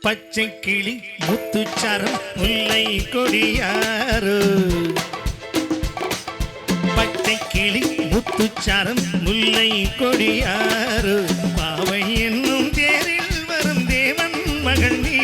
பச்சை கிளி முத்துச்சரம் முல்லை கொடியாரோ பச்சை கிளி முத்துச்சரம் முல்லை கொடியாரோ பாவை என்னும் தேரில் வரும் தேவன் மகள் நீ